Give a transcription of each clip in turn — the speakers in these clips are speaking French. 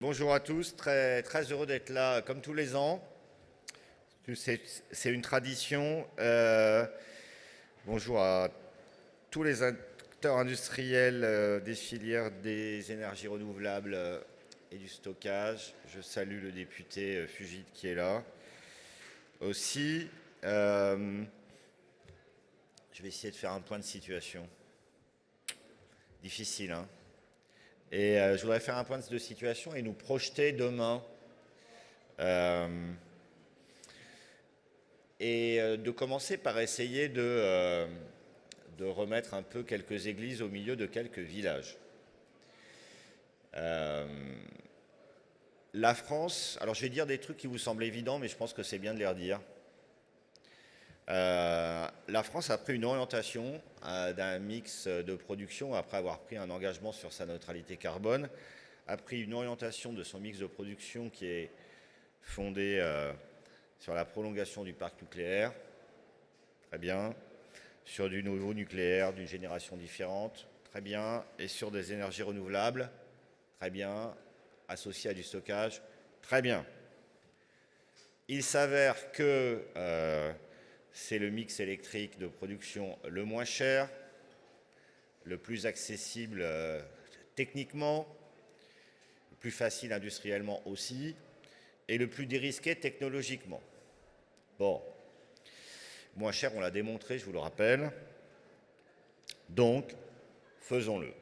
Bonjour à tous, très heureux d'être là comme tous les ans. C'est une tradition. Bonjour à tous les acteurs industriels des filières des énergies renouvelables et du stockage. Je salue le député Fugit qui est là. Aussi, je vais essayer de faire un point de situation. Difficile, hein? Et je voudrais faire un point de situation et nous projeter demain. De commencer par essayer de remettre un peu quelques églises au milieu de quelques villages. La France, alors je vais dire des trucs qui vous semblent évidents, mais je pense que c'est bien de les redire. La France a pris une orientation d'un mix de production, après avoir pris un engagement sur sa neutralité carbone, a pris une orientation de son mix de production qui est fondée sur la prolongation du parc nucléaire, très bien, sur du nouveau nucléaire d'une génération différente, très bien, et sur des énergies renouvelables, très bien, associées à du stockage, très bien. Il s'avère que c'est le mix électrique de production le moins cher, le plus accessible techniquement, le plus facile industriellement aussi, et le plus dérisqué technologiquement. Bon, moins cher, on l'a démontré, je vous le rappelle. Donc, faisons-le.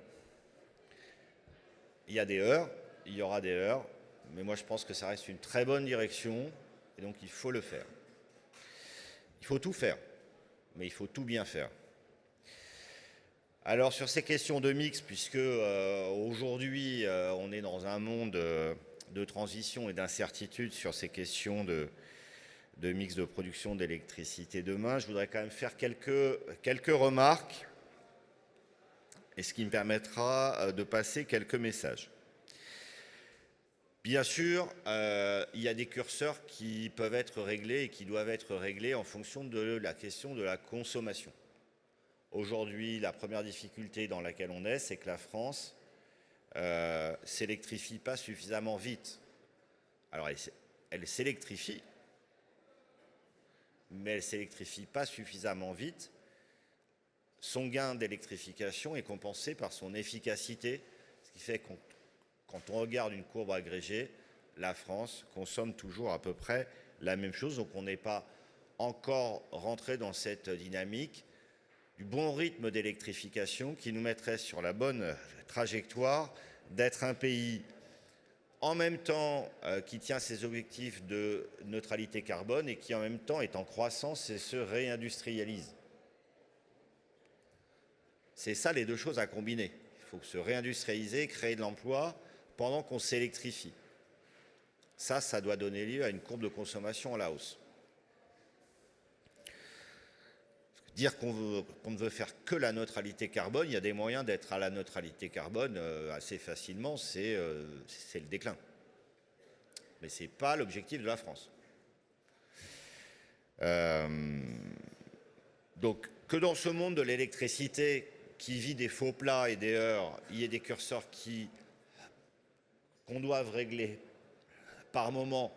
Il y a des heurts, il y aura des heurts, mais moi je pense que ça reste une très bonne direction, et donc il faut le faire. Il faut tout faire, mais il faut tout bien faire. Alors sur ces questions de mix, puisque aujourd'hui on est dans un monde de transition et d'incertitude sur ces questions de mix de production d'électricité demain, je voudrais quand même faire quelques remarques, et ce qui me permettra de passer quelques messages. Bien sûr, il y a des curseurs qui peuvent être réglés et qui doivent être réglés en fonction de la question de la consommation. Aujourd'hui, la première difficulté dans laquelle on est, c'est que la France s'électrifie pas suffisamment vite. Alors, elle s'électrifie, mais elle ne s'électrifie pas suffisamment vite. Son gain d'électrification est compensé par son efficacité, ce qui fait que quand on regarde une courbe agrégée, la France consomme toujours à peu près la même chose. Donc on n'est pas encore rentré dans cette dynamique du bon rythme d'électrification qui nous mettrait sur la bonne trajectoire d'être un pays en même temps qui tient ses objectifs de neutralité carbone et qui en même temps est en croissance et se réindustrialise. C'est ça les deux choses à combiner. Il faut se réindustrialiser, créer de l'emploi pendant qu'on s'électrifie. Ça doit donner lieu à une courbe de consommation à la hausse. Dire qu'on ne veut faire que la neutralité carbone, il y a des moyens d'être à la neutralité carbone assez facilement, c'est le déclin. Mais ce n'est pas l'objectif de la France. Donc, que dans ce monde de l'électricité qui vit des faux plats et des heurts, il y ait des curseurs qu'on doit régler par moment,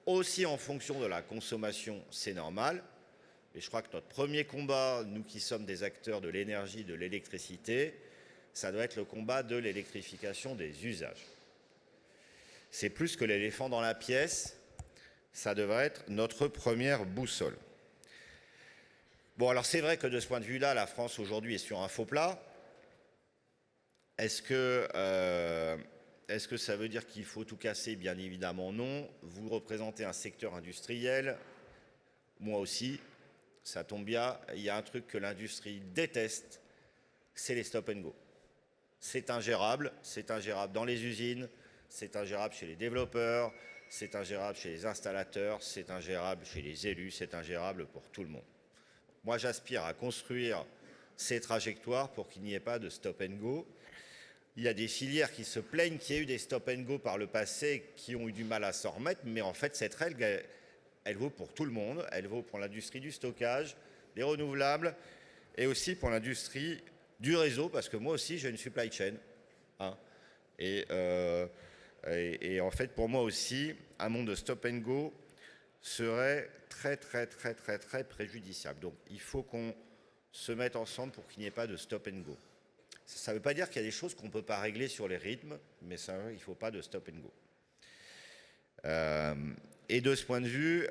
aussi en fonction de la consommation, c'est normal. Et je crois que notre premier combat, nous qui sommes des acteurs de l'énergie, de l'électricité, ça doit être le combat de l'électrification des usages. C'est plus que l'éléphant dans la pièce, ça devrait être notre première boussole. Bon, alors c'est vrai que de ce point de vue-là, la France aujourd'hui est sur un faux plat. Est-ce que ça veut dire qu'il faut tout casser? Bien évidemment non. Vous représentez un secteur industriel, moi aussi, ça tombe bien. Il y a un truc que l'industrie déteste, c'est les stop and go. C'est ingérable dans les usines, c'est ingérable chez les développeurs, c'est ingérable chez les installateurs, c'est ingérable chez les élus, c'est ingérable pour tout le monde. Moi, j'aspire à construire ces trajectoires pour qu'il n'y ait pas de stop and go. Il y a des filières qui se plaignent qu'il y ait eu des stop and go par le passé, qui ont eu du mal à s'en remettre, mais en fait, cette règle, elle vaut pour tout le monde. Elle vaut pour l'industrie du stockage, des renouvelables, et aussi pour l'industrie du réseau, parce que moi aussi, j'ai une supply chain. Hein, et Et en fait, pour moi aussi, un monde de stop and go serait très, très, très, très, très préjudiciable. Donc, il faut qu'on se mette ensemble pour qu'il n'y ait pas de stop and go. Ça ne veut pas dire qu'il y a des choses qu'on ne peut pas régler sur les rythmes, mais ça, il ne faut pas de stop and go. Et de ce point de vue,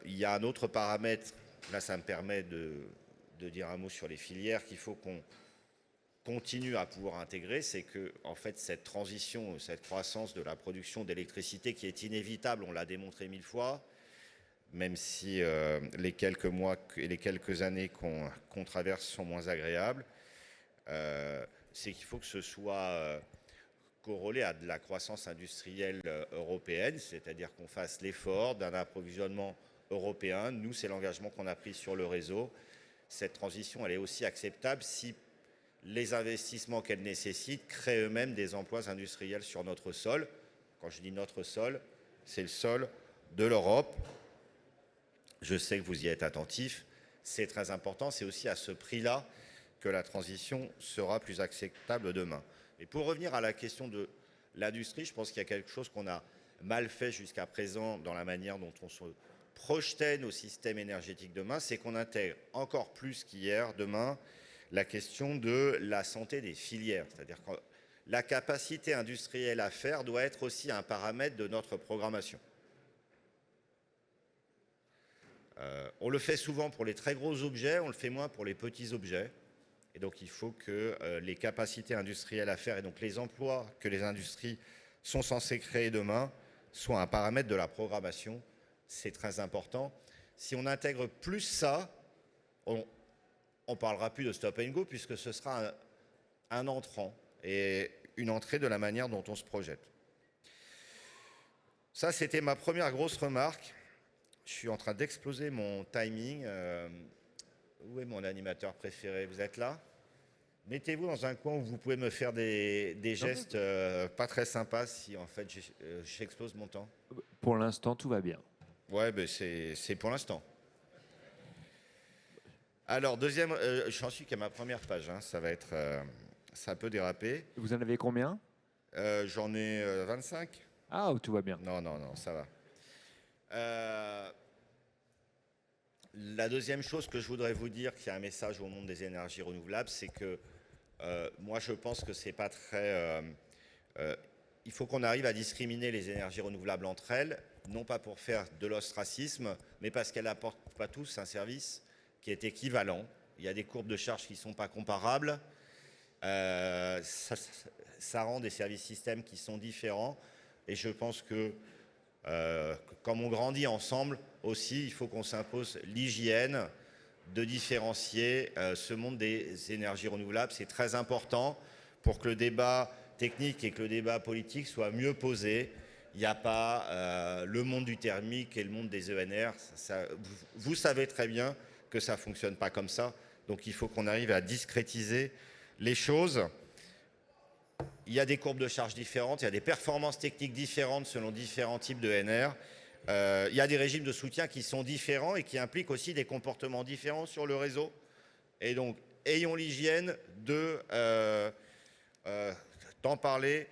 il y a un autre paramètre, là ça me permet de dire un mot sur les filières qu'il faut qu'on continue à pouvoir intégrer, c'est que en fait cette transition, cette croissance de la production d'électricité qui est inévitable, on l'a démontré 1000 fois, même si les quelques mois et les quelques années qu'on traverse sont moins agréables, c'est qu'il faut que ce soit corrélé à de la croissance industrielle européenne, c'est-à-dire qu'on fasse l'effort d'un approvisionnement européen. Nous, c'est l'engagement qu'on a pris sur le réseau. Cette transition, elle est aussi acceptable si les investissements qu'elle nécessite créent eux-mêmes des emplois industriels sur notre sol. Quand je dis notre sol, c'est le sol de l'Europe. Je sais que vous y êtes attentifs. C'est très important. C'est aussi à ce prix-là que la transition sera plus acceptable demain. Et pour revenir à la question de l'industrie, je pense qu'il y a quelque chose qu'on a mal fait jusqu'à présent dans la manière dont on se projetait nos systèmes énergétiques demain, c'est qu'on intègre encore plus qu'hier, demain, la question de la santé des filières. C'est-à-dire que la capacité industrielle à faire doit être aussi un paramètre de notre programmation. On le fait souvent pour les très gros objets, on le fait moins pour les petits objets. Et donc il faut que les capacités industrielles à faire et donc les emplois que les industries sont censées créer demain soient un paramètre de la programmation. C'est très important. Si on intègre plus ça, on ne parlera plus de stop and go puisque ce sera un entrant et une entrée de la manière dont on se projette. Ça, c'était ma première grosse remarque. Je suis en train d'exploser mon timing. Où est mon animateur préféré? Vous êtes là? Mettez-vous dans un coin où vous pouvez me faire des gestes pas très sympas si en fait j'explose mon temps. Pour l'instant, tout va bien. Ouais, ben c'est pour l'instant. Alors, deuxième, j'en suis qu'à ma première page, hein, ça va être, ça peut déraper. Vous en avez combien? J'en ai 25. Ah, tout va bien. Non, non, non, ça va. La deuxième chose que je voudrais vous dire, qui est un message au monde des énergies renouvelables, c'est que moi je pense que c'est pas très... il faut qu'on arrive à discriminer les énergies renouvelables entre elles, non pas pour faire de l'ostracisme, mais parce qu'elles n'apportent pas tous un service qui est équivalent. Il y a des courbes de charge qui ne sont pas comparables. Ça rend des services systèmes qui sont différents. Et je pense que comme on grandit ensemble aussi, il faut qu'on s'impose l'hygiène de différencier ce monde des énergies renouvelables. C'est très important pour que le débat technique et que le débat politique soit mieux posé. Il n'y a pas le monde du thermique et le monde des ENR. Vous savez très bien que ça ne fonctionne pas comme ça. Donc il faut qu'on arrive à discrétiser les choses. Il y a des courbes de charge différentes, il y a des performances techniques différentes selon différents types de NR. Il y a des régimes de soutien qui sont différents et qui impliquent aussi des comportements différents sur le réseau. Et donc, ayons l'hygiène d'en parler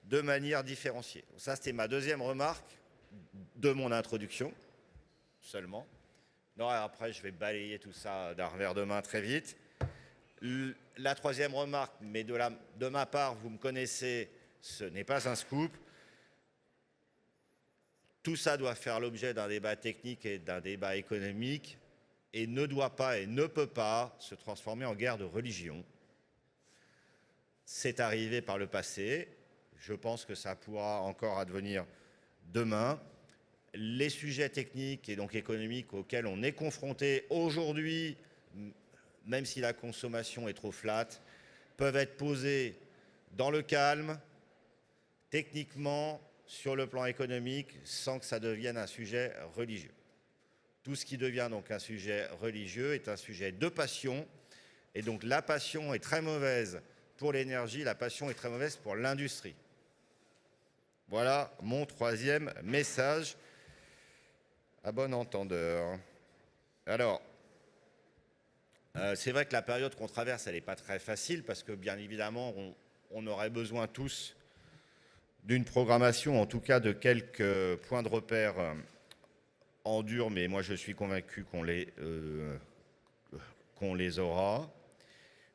de manière différenciée. Ça, c'était ma deuxième remarque de mon introduction, seulement. Non, après, je vais balayer tout ça d'un revers de main très vite. La troisième remarque, mais de ma part, vous me connaissez, ce n'est pas un scoop. Tout ça doit faire l'objet d'un débat technique et d'un débat économique et ne doit pas et ne peut pas se transformer en guerre de religion. C'est arrivé par le passé. Je pense que ça pourra encore advenir demain. Les sujets techniques et donc économiques auxquels on est confronté aujourd'hui, même si la consommation est trop flat, peuvent être posés dans le calme, techniquement, sur le plan économique, sans que ça devienne un sujet religieux. Tout ce qui devient donc un sujet religieux est un sujet de passion, et donc la passion est très mauvaise pour l'énergie, la passion est très mauvaise pour l'industrie. Voilà mon troisième message. À bon entendeur. Alors, c'est vrai que la période qu'on traverse, elle n'est pas très facile parce que bien évidemment, on aurait besoin tous d'une programmation, en tout cas de quelques points de repère en dur, mais moi je suis convaincu qu'on les aura.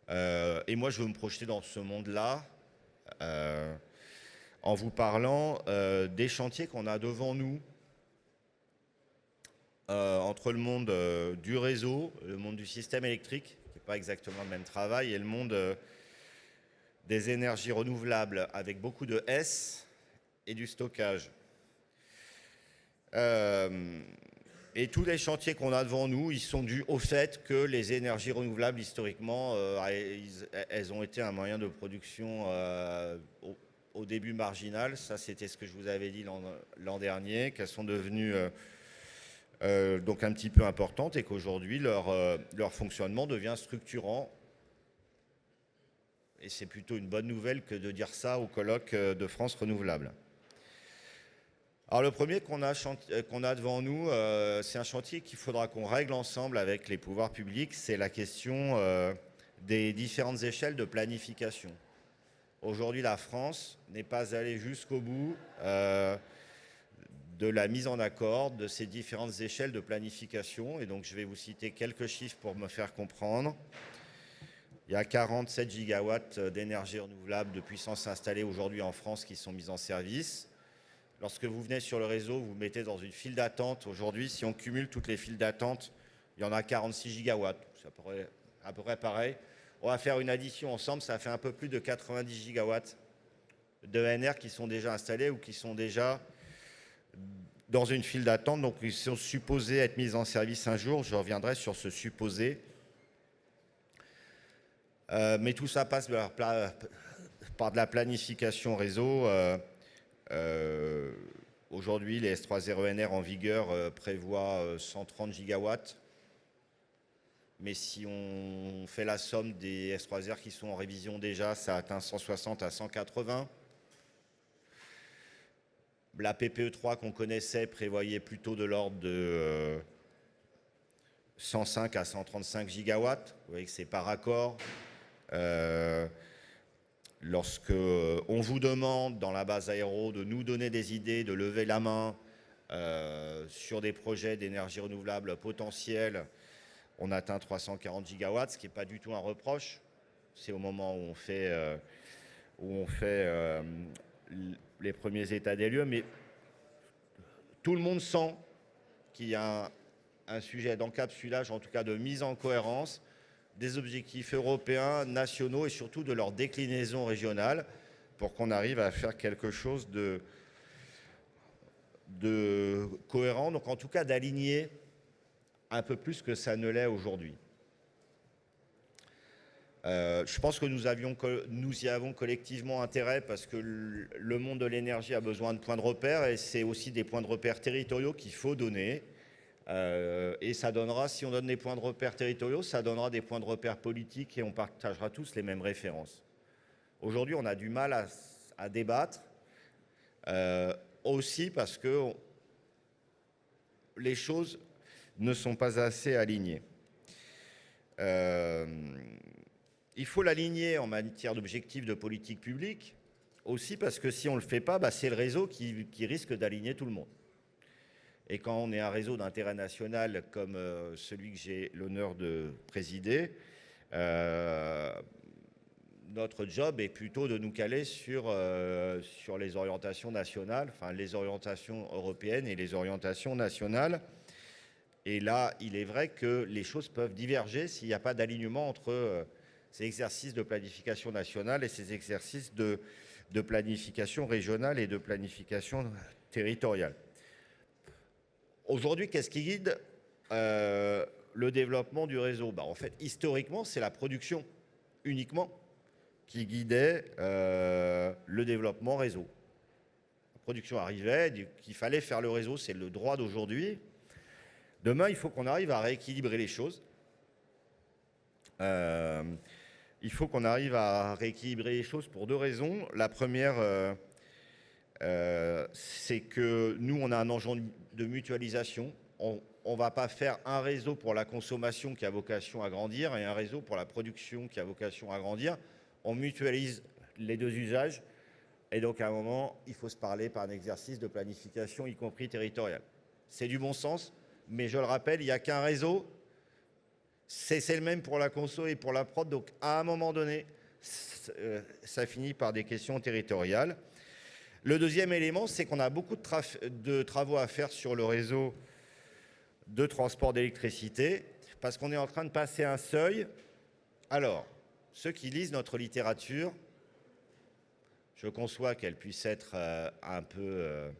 Et moi je veux me projeter dans ce monde-là en vous parlant des chantiers qu'on a devant nous entre le monde du réseau, le monde du système électrique, qui n'est pas exactement le même travail, et le monde des énergies renouvelables avec beaucoup de S et du stockage. Et tous les chantiers qu'on a devant nous, ils sont dus au fait que les énergies renouvelables, historiquement, elles ont été un moyen de production au début marginal. Ça, c'était ce que je vous avais dit l'an dernier, qu'elles sont devenues donc un petit peu importantes et qu'aujourd'hui, leur fonctionnement devient structurant. Et c'est plutôt une bonne nouvelle que de dire ça au colloque de France Renouvelable. Alors le premier qu'on a devant nous, c'est un chantier qu'il faudra qu'on règle ensemble avec les pouvoirs publics, c'est la question des différentes échelles de planification. Aujourd'hui, la France n'est pas allée jusqu'au bout de la mise en accord de ces différentes échelles de planification. Et donc je vais vous citer quelques chiffres pour me faire comprendre. Il y a 47 gigawatts d'énergie renouvelable de puissance installée aujourd'hui en France qui sont mises en service. Lorsque vous venez sur le réseau, vous mettez dans une file d'attente. Aujourd'hui, si on cumule toutes les files d'attente, il y en a 46 gigawatts. C'est à peu près pareil. On va faire une addition ensemble, ça fait un peu plus de 90 gigawatts d'ENR qui sont déjà installés ou qui sont déjà dans une file d'attente. Donc, ils sont supposés être mis en service un jour. Je reviendrai sur ce supposé. Mais tout ça passe par de la planification réseau. Aujourd'hui, les S3RENR en vigueur prévoient 130 gigawatts. Mais si on fait la somme des S3R qui sont en révision déjà, ça atteint 160 à 180. La PPE3 qu'on connaissait prévoyait plutôt de l'ordre de 105 à 135 gigawatts. Vous voyez que c'est par accord. Lorsque on vous demande dans la base aéro de nous donner des idées, de lever la main sur des projets d'énergie renouvelable potentiels, on atteint 340 gigawatts, ce qui n'est pas du tout un reproche. C'est au moment où on fait les premiers états des lieux, mais tout le monde sent qu'il y a un sujet d'encapsulage, en tout cas de mise en cohérence, des objectifs européens, nationaux et surtout de leur déclinaison régionale pour qu'on arrive à faire quelque chose de cohérent, donc en tout cas d'aligner un peu plus que ça ne l'est aujourd'hui. Je pense que nous y avons collectivement intérêt parce que le monde de l'énergie a besoin de points de repère et c'est aussi des points de repère territoriaux qu'il faut donner. Et ça donnera, si on donne des points de repère territoriaux, ça donnera des points de repère politiques et on partagera tous les mêmes références. Aujourd'hui, on a du mal à débattre, aussi parce que les choses ne sont pas assez alignées. Il faut l'aligner en matière d'objectifs de politique publique, aussi parce que si on ne le fait pas, c'est le réseau qui risque d'aligner tout le monde. Et quand on est un réseau d'intérêt national comme celui que j'ai l'honneur de présider, notre job est plutôt de nous caler sur les orientations nationales, enfin les orientations européennes et les orientations nationales. Et là, il est vrai que les choses peuvent diverger s'il n'y a pas d'alignement entre ces exercices de planification nationale et ces exercices de planification régionale et de planification territoriale. Aujourd'hui, qu'est-ce qui guide le développement du réseau ? En fait, historiquement, c'est la production uniquement qui guidait le développement réseau. La production arrivait, qu'il fallait faire le réseau, c'est le droit d'aujourd'hui. Demain, il faut qu'on arrive à rééquilibrer les choses. Il faut qu'on arrive à rééquilibrer les choses pour deux raisons. La première, c'est que nous, on a un enjeu de mutualisation. On ne va pas faire un réseau pour la consommation qui a vocation à grandir et un réseau pour la production qui a vocation à grandir. On mutualise les deux usages Et donc, à un moment, il faut se parler par un exercice de planification, y compris territoriale. C'est du bon sens, mais je le rappelle, il n'y a qu'un réseau. C'est le même pour la conso et pour la prod. Donc, à un moment donné, ça finit par des questions territoriales. Le deuxième élément, c'est qu'on a beaucoup de travaux à faire sur le réseau de transport d'électricité, parce qu'on est en train de passer un seuil. Alors, ceux qui lisent notre littérature, je conçois qu'elle puisse être un peu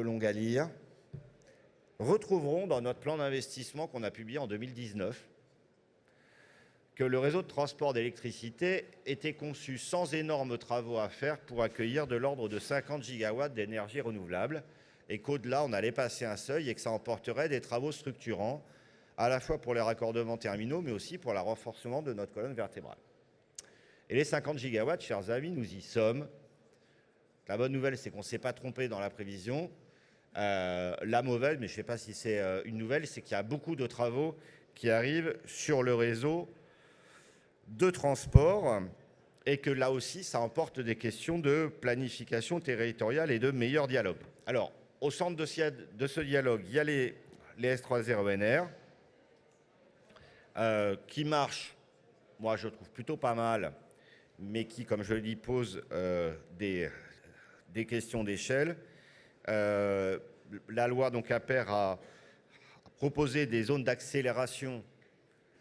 longue à lire, retrouveront dans notre plan d'investissement qu'on a publié en 2019 que le réseau de transport d'électricité était conçu sans énormes travaux à faire pour accueillir de l'ordre de 50 gigawatts d'énergie renouvelable et qu'au-delà, on allait passer un seuil et que ça emporterait des travaux structurants à la fois pour les raccordements terminaux, mais aussi pour le renforcement de notre colonne vertébrale. Et les 50 gigawatts, chers amis, nous y sommes. La bonne nouvelle, c'est qu'on ne s'est pas trompé dans la prévision. La mauvaise, mais je ne sais pas si c'est une nouvelle, c'est qu'il y a beaucoup de travaux qui arrivent sur le réseau de transport et que là aussi, ça emporte des questions de planification territoriale et de meilleur dialogue. Alors, au centre de ce dialogue, il y a les S3R qui marchent, moi je trouve plutôt pas mal, mais qui, comme je le dis, posent des questions d'échelle. La loi donc APER a proposé des zones d'accélération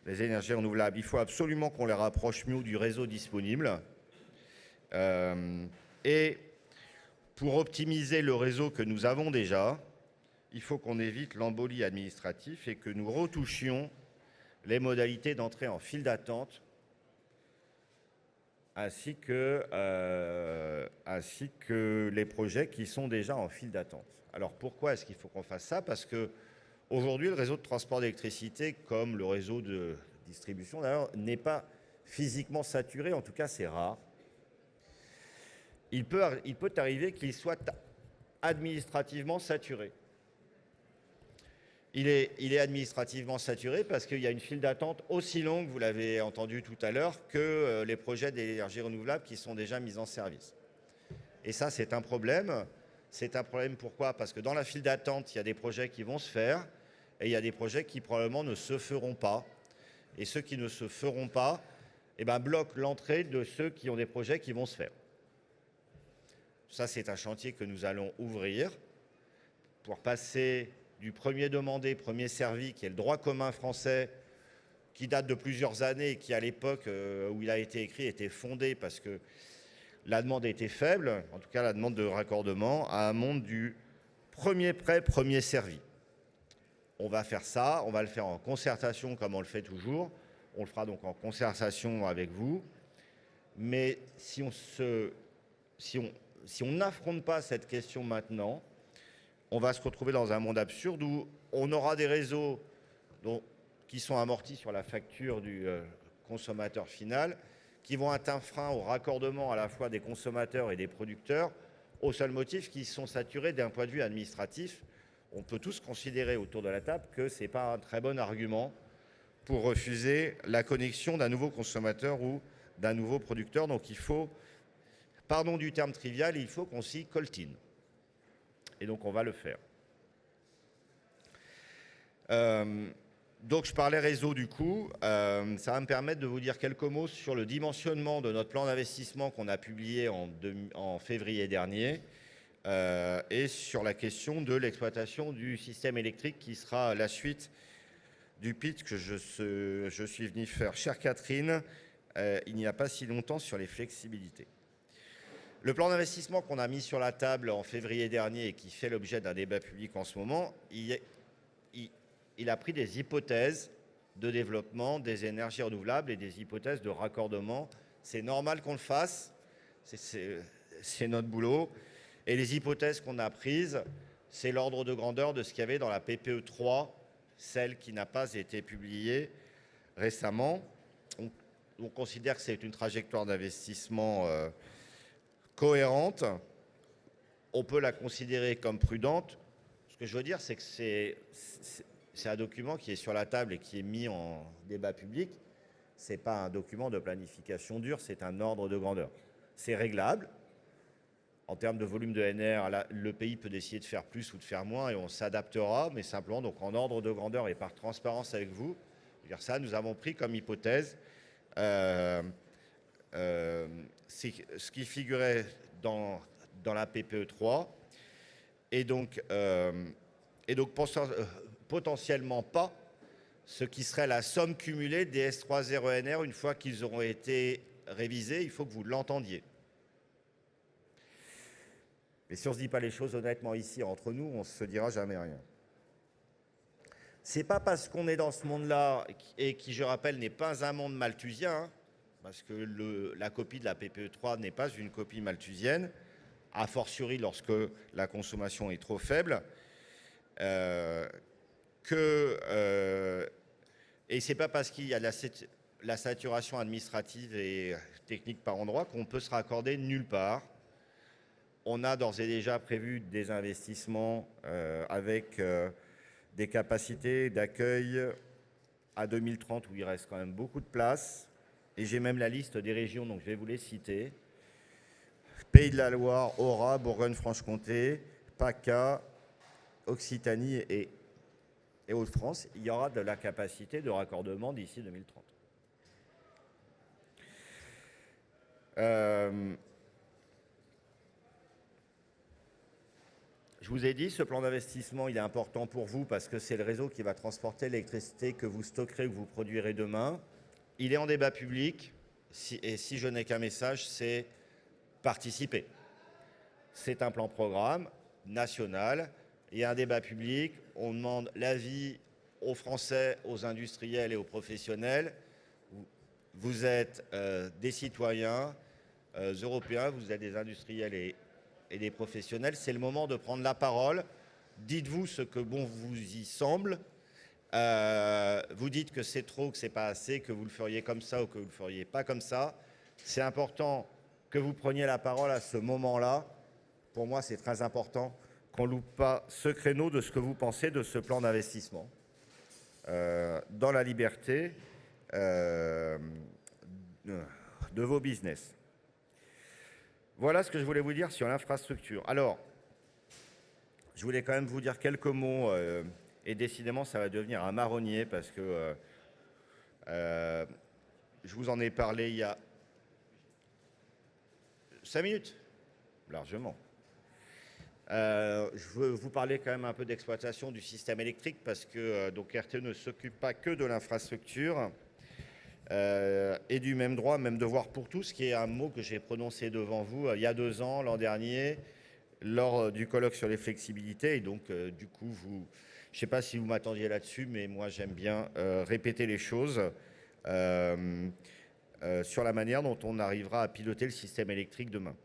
des énergies renouvelables. Il faut absolument qu'on les rapproche mieux du réseau disponible. Et pour optimiser le réseau que nous avons déjà, il faut qu'on évite l'embolie administrative et que nous retouchions les modalités d'entrée en file d'attente ainsi que les projets qui sont déjà en file d'attente. Alors pourquoi est-ce qu'il faut qu'on fasse ça? Parce qu'aujourd'hui, le réseau de transport d'électricité, comme le réseau de distribution d'ailleurs, n'est pas physiquement saturé, en tout cas c'est rare. Il peut arriver qu'il soit administrativement saturé. Il est administrativement saturé parce qu'il y a une file d'attente aussi longue, vous l'avez entendu tout à l'heure, que les projets d'énergie renouvelable qui sont déjà mis en service. Et ça, c'est un problème. C'est un problème pourquoi? Parce que dans la file d'attente, il y a des projets qui vont se faire et il y a des projets qui probablement ne se feront pas. Et ceux qui ne se feront pas bloquent l'entrée de ceux qui ont des projets qui vont se faire. Ça, c'est un chantier que nous allons ouvrir pour passer du premier demandé, premier servi, qui est le droit commun français, qui date de plusieurs années et qui, à l'époque où il a été écrit, était fondé parce que la demande était faible, en tout cas la demande de raccordement, à un monde du premier prêt, premier servi. On va faire ça, on va le faire en concertation comme on le fait toujours. On le fera donc en concertation avec vous. Mais si on n'affronte pas cette question maintenant, on va se retrouver dans un monde absurde où on aura des réseaux qui sont amortis sur la facture du consommateur final, qui vont être un frein au raccordement à la fois des consommateurs et des producteurs, au seul motif qu'ils sont saturés d'un point de vue administratif. On peut tous considérer autour de la table que ce n'est pas un très bon argument pour refuser la connexion d'un nouveau consommateur ou d'un nouveau producteur. Donc il faut, pardon du terme trivial, il faut qu'on s'y coltine. Et donc on va le faire. Donc je parlais réseau du coup, ça va me permettre de vous dire quelques mots sur le dimensionnement de notre plan d'investissement qu'on a publié en février dernier et sur la question de l'exploitation du système électrique qui sera la suite du pitch que je suis venu faire. Chère Catherine, il n'y a pas si longtemps sur les flexibilités. Le plan d'investissement qu'on a mis sur la table en février dernier et qui fait l'objet d'un débat public en ce moment, il a pris des hypothèses de développement des énergies renouvelables et des hypothèses de raccordement. C'est normal qu'on le fasse, c'est notre boulot. Et les hypothèses qu'on a prises, c'est l'ordre de grandeur de ce qu'il y avait dans la PPE 3, celle qui n'a pas été publiée récemment. On considère que c'est une trajectoire d'investissement cohérente. On peut la considérer comme prudente. Ce que je veux dire, c'est que c'est un document qui est sur la table et qui est mis en débat public. Ce n'est pas un document de planification dure, c'est un ordre de grandeur. C'est réglable. En termes de volume de NR, le pays peut décider de faire plus ou de faire moins et on s'adaptera, mais simplement donc en ordre de grandeur et par transparence avec vous. Ça, nous avons pris comme hypothèse c'est ce qui figurait dans la PPE 3 et donc potentiellement pas ce qui serait la somme cumulée des S30NR une fois qu'ils auront été révisés. Il faut que vous l'entendiez. Mais si on ne se dit pas les choses honnêtement ici, entre nous, on ne se dira jamais rien. C'est pas parce qu'on est dans ce monde-là, et qui, je rappelle, n'est pas un monde malthusien, hein, parce que la copie de la PPE 3 n'est pas une copie malthusienne, a fortiori lorsque la consommation est trop faible, et c'est pas parce qu'il y a la saturation administrative et technique par endroit qu'on peut se raccorder nulle part. On a d'ores et déjà prévu des investissements avec des capacités d'accueil à 2030 où il reste quand même beaucoup de place. Et j'ai même la liste des régions, donc je vais vous les citer. Pays de la Loire, Auras, Bourgogne-Franche-Comté, PACA, Occitanie et Hauts-de-France. Il y aura de la capacité de raccordement d'ici 2030. Je vous ai dit, ce plan d'investissement, il est important pour vous parce que c'est le réseau qui va transporter l'électricité que vous stockerez ou que vous produirez demain. Il est en débat public et si je n'ai qu'un message, c'est participer. C'est un plan programme national. Il y a un débat public. On demande l'avis aux Français, aux industriels et aux professionnels. Vous êtes des citoyens européens, vous êtes des industriels et des professionnels, c'est le moment de prendre la parole. Dites-vous ce que bon vous y semble. Vous dites que c'est trop, que c'est pas assez, que vous le feriez comme ça ou que vous le feriez pas comme ça. C'est important que vous preniez la parole à ce moment-là. Pour moi, c'est très important qu'on ne loupe pas ce créneau de ce que vous pensez de ce plan d'investissement dans la liberté de vos business. Voilà ce que je voulais vous dire sur l'infrastructure. Alors, je voulais quand même vous dire quelques mots, et décidément, ça va devenir un marronnier parce que je vous en ai parlé il y a 5 minutes, largement. Je veux vous parler quand même un peu d'exploitation du système électrique parce que donc RTE ne s'occupe pas que de l'infrastructure. Et du même droit, même devoir pour tous, qui est un mot que j'ai prononcé devant vous il y a 2 ans, l'an dernier, lors du colloque sur les flexibilités. Et donc, du coup, je ne sais pas si vous m'attendiez là-dessus, mais moi, j'aime bien répéter les choses sur la manière dont on arrivera à piloter le système électrique demain.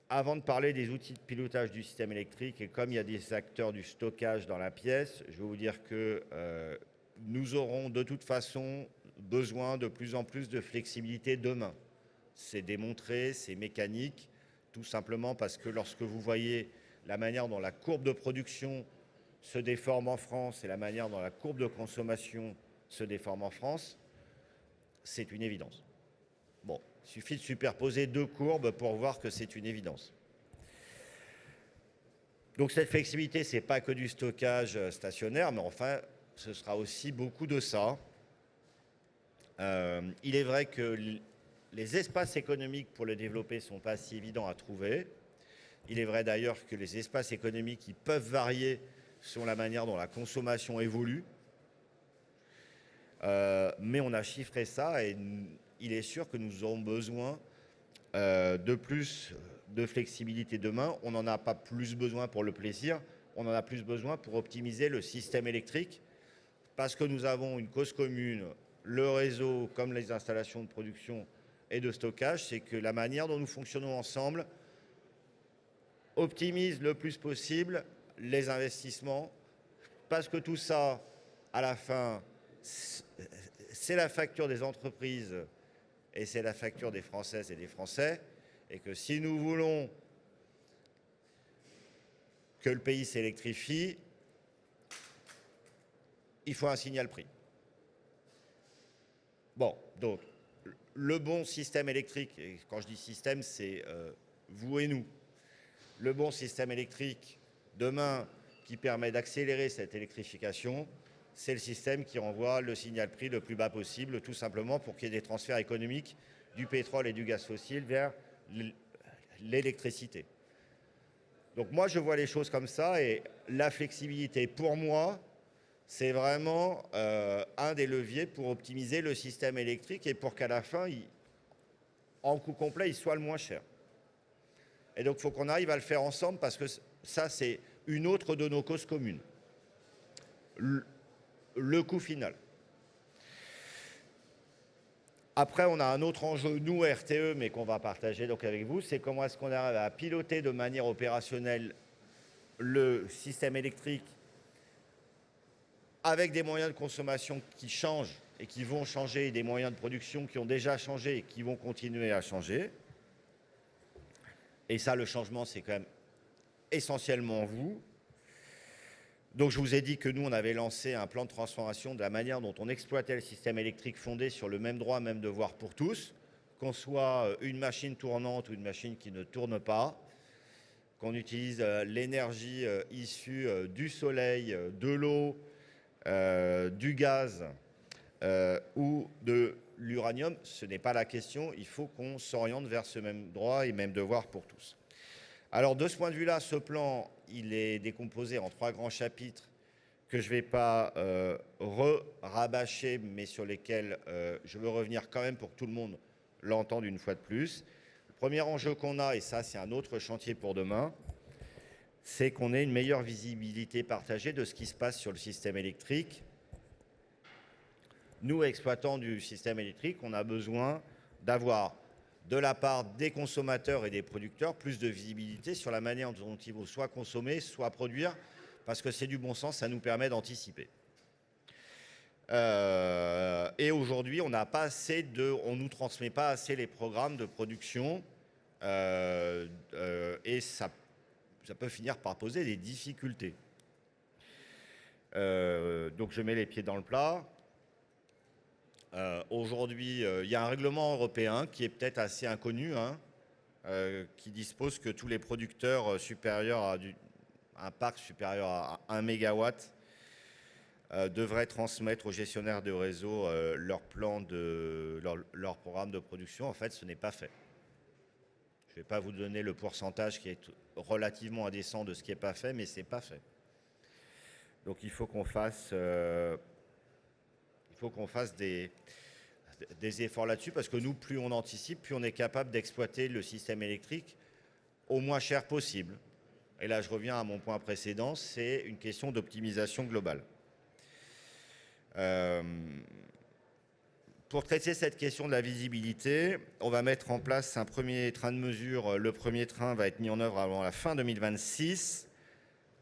Avant de parler des outils de pilotage du système électrique, et comme il y a des acteurs du stockage dans la pièce, je vais vous dire que nous aurons de toute façon besoin de plus en plus de flexibilité demain. C'est démontré, c'est mécanique, tout simplement parce que lorsque vous voyez la manière dont la courbe de production se déforme en France et la manière dont la courbe de consommation se déforme en France, c'est une évidence. Bon, il suffit de superposer 2 courbes pour voir que c'est une évidence. Donc cette flexibilité, ce n'est pas que du stockage stationnaire, mais enfin, ce sera aussi beaucoup de ça. Il est vrai que les espaces économiques pour le développer ne sont pas si évidents à trouver. Il est vrai d'ailleurs que les espaces économiques qui peuvent varier selon la manière dont la consommation évolue. Mais on a chiffré ça et il est sûr que nous aurons besoin de plus de flexibilité demain. On n'en a pas plus besoin pour le plaisir, on en a plus besoin pour optimiser le système électrique parce que nous avons une cause commune, le réseau comme les installations de production et de stockage, c'est que la manière dont nous fonctionnons ensemble optimise le plus possible les investissements parce que tout ça, à la fin, c'est la facture des entreprises et c'est la facture des Françaises et des Français, et que si nous voulons que le pays s'électrifie, il faut un signal prix. Bon, donc, le bon système électrique, et quand je dis système, c'est vous et nous, le bon système électrique demain qui permet d'accélérer cette électrification, c'est le système qui renvoie le signal prix le plus bas possible, tout simplement pour qu'il y ait des transferts économiques du pétrole et du gaz fossile vers l'électricité. Donc moi, je vois les choses comme ça, et la flexibilité, pour moi, c'est vraiment un des leviers pour optimiser le système électrique et pour qu'à la fin, en coût complet, il soit le moins cher. Et donc, il faut qu'on arrive à le faire ensemble, parce que ça, c'est une autre de nos causes communes. Le coût final. Après, on a un autre enjeu, nous, RTE, mais qu'on va partager donc avec vous, c'est comment est-ce qu'on arrive à piloter de manière opérationnelle le système électrique avec des moyens de consommation qui changent et qui vont changer, et des moyens de production qui ont déjà changé et qui vont continuer à changer. Et ça, le changement, c'est quand même essentiellement vous. Donc, je vous ai dit que nous, on avait lancé un plan de transformation de la manière dont on exploitait le système électrique fondé sur le même droit, même devoir pour tous, qu'on soit une machine tournante ou une machine qui ne tourne pas, qu'on utilise l'énergie issue du soleil, de l'eau, du gaz ou de l'uranium. Ce n'est pas la question. Il faut qu'on s'oriente vers ce même droit et même devoir pour tous. Alors, de ce point de vue-là, ce plan, il est décomposé en 3 grands chapitres que je ne vais pas rabâcher, mais sur lesquels je veux revenir quand même pour que tout le monde l'entende une fois de plus. Le premier enjeu qu'on a, et ça c'est un autre chantier pour demain, c'est qu'on ait une meilleure visibilité partagée de ce qui se passe sur le système électrique. Nous, exploitants du système électrique, on a besoin d'avoir, de la part des consommateurs et des producteurs, plus de visibilité sur la manière dont ils vont soit consommer, soit produire, parce que c'est du bon sens, ça nous permet d'anticiper. Et aujourd'hui, on ne nous transmet pas assez les programmes de production, et ça peut finir par poser des difficultés. Donc je mets les pieds dans le plat. Aujourd'hui, il y a un règlement européen qui est peut-être assez inconnu, qui dispose que tous les producteurs supérieurs à un parc supérieur à 1 MW devraient transmettre aux gestionnaires de réseau leur programme de production. En fait, ce n'est pas fait. Je ne vais pas vous donner le pourcentage qui est relativement indécent de ce qui n'est pas fait, mais ce n'est pas fait. Donc il faut qu'on fasse des efforts là-dessus, parce que nous, plus on anticipe, plus on est capable d'exploiter le système électrique au moins cher possible. Et là, je reviens à mon point précédent, c'est une question d'optimisation globale. Pour traiter cette question de la visibilité, on va mettre en place un premier train de mesure. Le premier train va être mis en œuvre avant la fin 2026.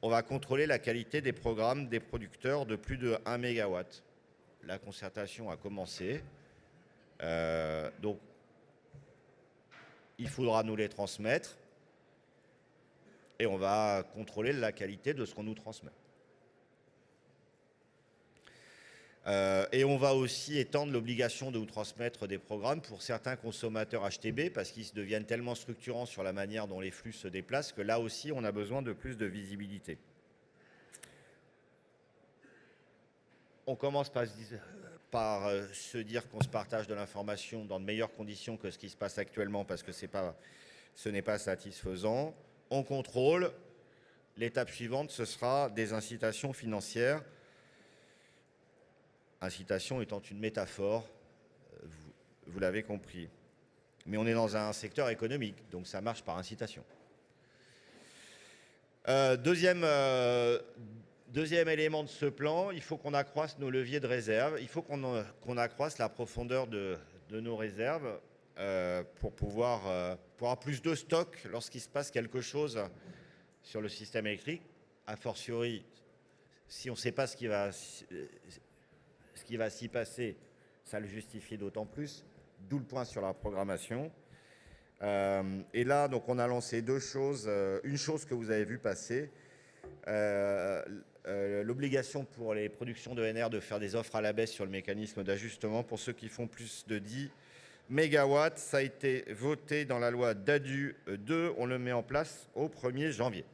On va contrôler la qualité des programmes des producteurs de plus de 1 MW. La concertation a commencé. Donc, il faudra nous les transmettre. Et on va contrôler la qualité de ce qu'on nous transmet. Et on va aussi étendre l'obligation de nous transmettre des programmes pour certains consommateurs HTB, parce qu'ils deviennent tellement structurants sur la manière dont les flux se déplacent que là aussi, on a besoin de plus de visibilité. On commence par se dire qu'on se partage de l'information dans de meilleures conditions que ce qui se passe actuellement, parce que ce n'est pas satisfaisant. On contrôle. L'étape suivante, ce sera des incitations financières. Incitation étant une métaphore, vous l'avez compris. Mais on est dans un secteur économique, donc ça marche par incitation. Deuxième élément de ce plan, il faut qu'on accroisse nos leviers de réserve. Il faut qu'on accroisse la profondeur de nos réserves pour pouvoir avoir plus de stock lorsqu'il se passe quelque chose sur le système électrique. A fortiori, si on ne sait pas ce qui va s'y passer, ça le justifie d'autant plus, d'où le point sur la programmation. Et là, donc, on a lancé 2 choses. Une chose que vous avez vu passer, l'obligation pour les productions d'EnR de faire des offres à la baisse sur le mécanisme d'ajustement pour ceux qui font plus de 10 mégawatts. Ça a été voté dans la loi DADU 2. On le met en place au 1er janvier.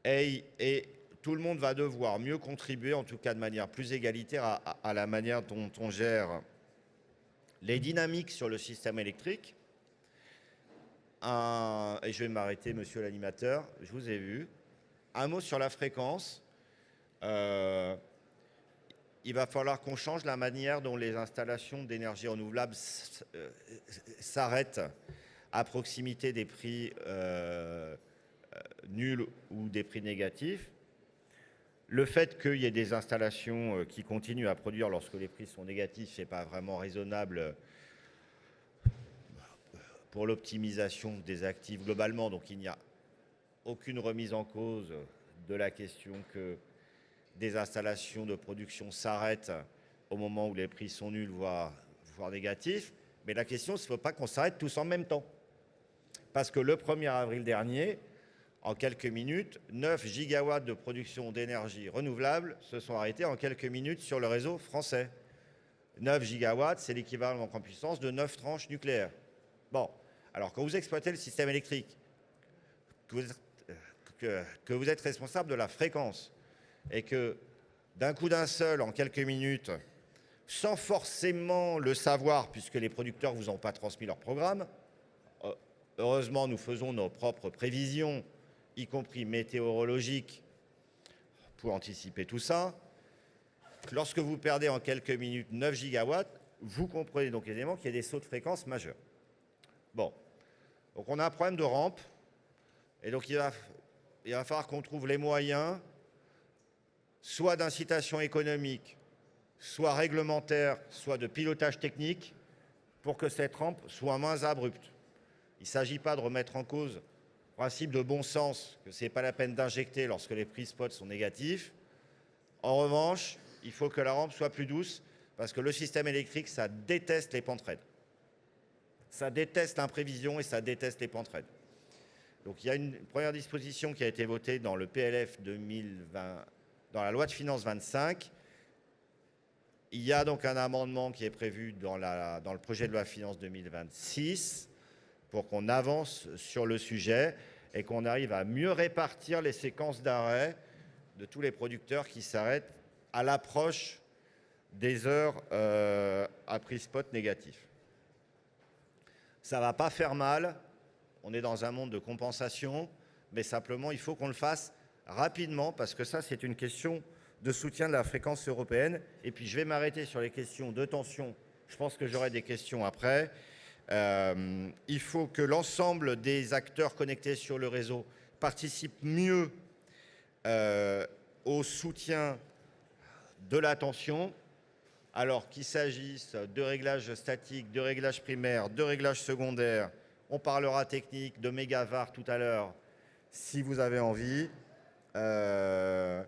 Et tout le monde va devoir mieux contribuer, en tout cas de manière plus égalitaire, à la manière dont on gère les dynamiques sur le système électrique. Et je vais m'arrêter, monsieur l'animateur, je vous ai vu. Un mot sur la fréquence. Il va falloir qu'on change la manière dont les installations d'énergie renouvelable s'arrêtent à proximité des prix nuls ou des prix négatifs. Le fait qu'il y ait des installations qui continuent à produire lorsque les prix sont négatifs, ce n'est pas vraiment raisonnable pour l'optimisation des actifs globalement. Donc il n'y a aucune remise en cause de la question que des installations de production s'arrêtent au moment où les prix sont nuls, voire négatifs. Mais la question, c'est qu'il ne faut pas qu'on s'arrête tous en même temps. Parce que le 1er avril dernier, en quelques minutes, 9 gigawatts de production d'énergie renouvelable se sont arrêtés en quelques minutes sur le réseau français. 9 gigawatts, c'est l'équivalent en puissance de 9 tranches nucléaires. Bon, alors quand vous exploitez le système électrique, que vous êtes responsable de la fréquence, et que d'un coup d'un seul, en quelques minutes, sans forcément le savoir, puisque les producteurs ne vous ont pas transmis leur programme, heureusement, nous faisons nos propres prévisions, y compris météorologiques, pour anticiper tout ça. Lorsque vous perdez en quelques minutes 9 gigawatts, vous comprenez donc aisément qu'il y a des sauts de fréquence majeurs. Bon, donc on a un problème de rampe, et donc il va falloir qu'on trouve les moyens, soit d'incitation économique, soit réglementaire, soit de pilotage technique, pour que cette rampe soit moins abrupte. Il ne s'agit pas de remettre en cause le principe de bon sens, que ce n'est pas la peine d'injecter lorsque les prix spot sont négatifs. En revanche, il faut que la rampe soit plus douce, parce que le système électrique, ça déteste les pentes raides. Ça déteste l'imprévision et ça déteste les pentes raides. Donc il y a une première disposition qui a été votée dans le PLF 2020, dans la loi de finances 25. Il y a donc un amendement qui est prévu dans le projet de loi de finances 2026 pour qu'on avance sur le sujet et qu'on arrive à mieux répartir les séquences d'arrêt de tous les producteurs qui s'arrêtent à l'approche des heures à prix spot négatif. Ça ne va pas faire mal, on est dans un monde de compensation, mais simplement il faut qu'on le fasse rapidement, parce que ça, c'est une question de soutien de la fréquence européenne. Et puis, je vais m'arrêter sur les questions de tension. Je pense que j'aurai des questions après. Il faut que l'ensemble des acteurs connectés sur le réseau participent mieux au soutien de la tension, alors qu'il s'agisse de réglages statiques, de réglages primaires, de réglages secondaires. On parlera technique, de mégavar tout à l'heure, si vous avez envie. Ce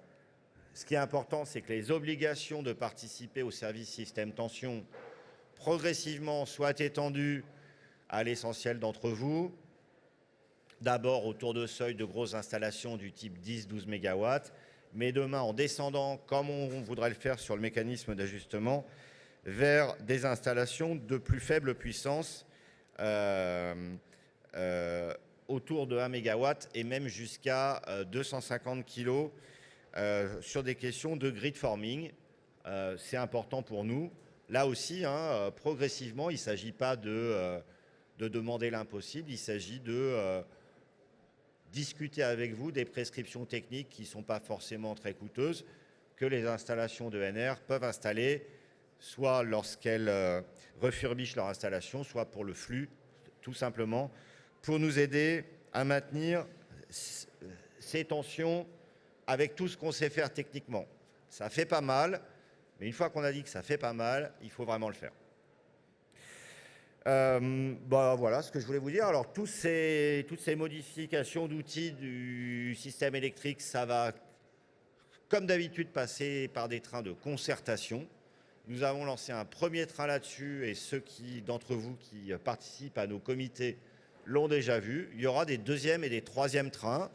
qui est important, c'est que les obligations de participer au service système tension progressivement soient étendues à l'essentiel d'entre vous. D'abord autour de seuils de grosses installations du type 10-12 mégawatts, mais demain en descendant, comme on voudrait le faire sur le mécanisme d'ajustement, vers des installations de plus faible puissance, autour de 1 mégawatt et même jusqu'à 250 kg sur des questions de grid forming. C'est important pour nous. Là aussi, progressivement, il ne s'agit pas de demander l'impossible, il s'agit de discuter avec vous des prescriptions techniques qui ne sont pas forcément très coûteuses, que les installations d'EnR peuvent installer, soit lorsqu'elles refurbishent leur installation, soit pour le flux, tout simplement, pour nous aider à maintenir ces tensions avec tout ce qu'on sait faire techniquement. Ça fait pas mal, mais une fois qu'on a dit que ça fait pas mal, il faut vraiment le faire. Voilà ce que je voulais vous dire. Alors, toutes ces modifications d'outils du système électrique, ça va, comme d'habitude, passer par des trains de concertation. Nous avons lancé un premier train là-dessus et ceux d'entre vous qui participent à nos comités l'ont déjà vu. Il y aura des deuxièmes et des troisièmes trains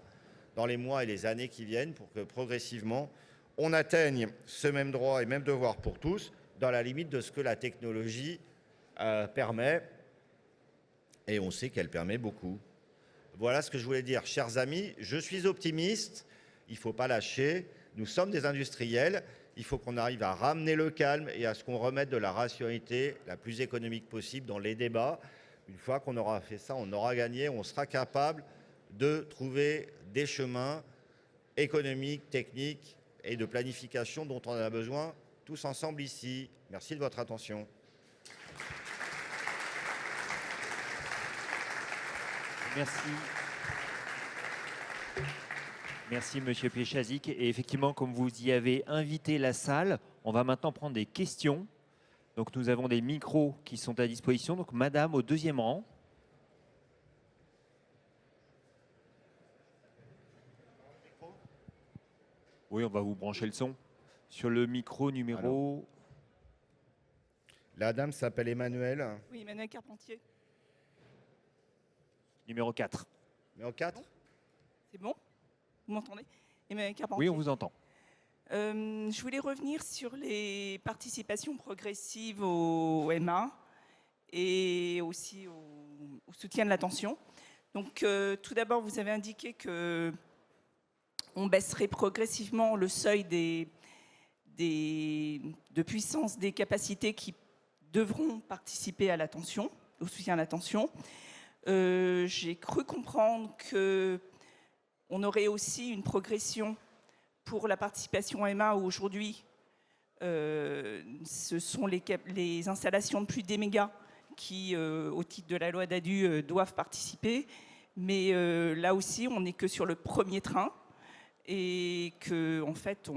dans les mois et les années qui viennent pour que progressivement on atteigne ce même droit et même devoir pour tous dans la limite de ce que la technologie permet. Et on sait qu'elle permet beaucoup. Voilà ce que je voulais dire. Chers amis, je suis optimiste. Il ne faut pas lâcher. Nous sommes des industriels. Il faut qu'on arrive à ramener le calme et à ce qu'on remette de la rationalité la plus économique possible dans les débats. Une fois qu'on aura fait ça, on aura gagné. On sera capable de trouver des chemins économiques, techniques et de planification dont on a besoin tous ensemble ici. Merci de votre attention. Merci. Merci, Monsieur Péchazic. Et effectivement, comme vous y avez invité la salle, on va maintenant prendre des questions. Donc, nous avons des micros qui sont à disposition. Donc, Madame, au deuxième rang. Oui, on va vous brancher le son. Sur le micro numéro... La dame s'appelle Emmanuel. Oui, Emmanuel Carpentier. Numéro 4. Numéro 4 ? C'est bon? Vous m'entendez? Emmanuel Carpentier. Oui, on vous entend. Je voulais revenir sur les participations progressives au MA et aussi au soutien de l'attention. Donc, tout d'abord, vous avez indiqué que on baisserait progressivement le seuil de puissance des capacités qui devront participer à l'attention, au soutien à l'attention. J'ai cru comprendre qu'on aurait aussi une progression pour la participation MA où aujourd'hui, ce sont les installations de plus des mégas qui, au titre de la loi DADU, doivent participer. Mais là aussi, on n'est que sur le premier train et que, en fait,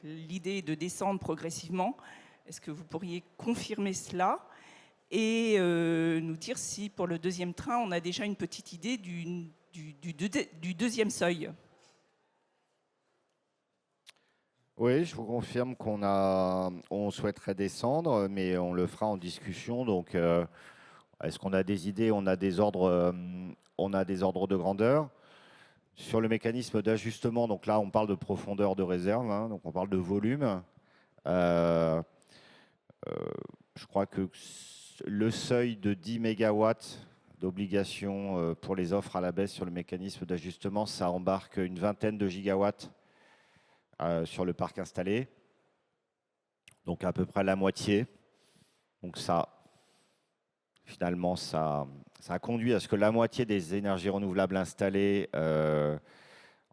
l'idée est de descendre progressivement. Est-ce que vous pourriez confirmer cela et nous dire si, pour le deuxième train, on a déjà une petite idée du deuxième seuil? Oui, je vous confirme on souhaiterait descendre, mais on le fera en discussion. Donc, est-ce qu'on a des idées? On a des ordres de grandeur. Sur le mécanisme d'ajustement, donc là, on parle de profondeur de réserve, hein, donc on parle de volume. Je crois que le seuil de 10 MW d'obligation pour les offres à la baisse sur le mécanisme d'ajustement, ça embarque une vingtaine de gigawatts sur le parc installé, donc à peu près la moitié. Donc ça, finalement, ça a conduit à ce que la moitié des énergies renouvelables installées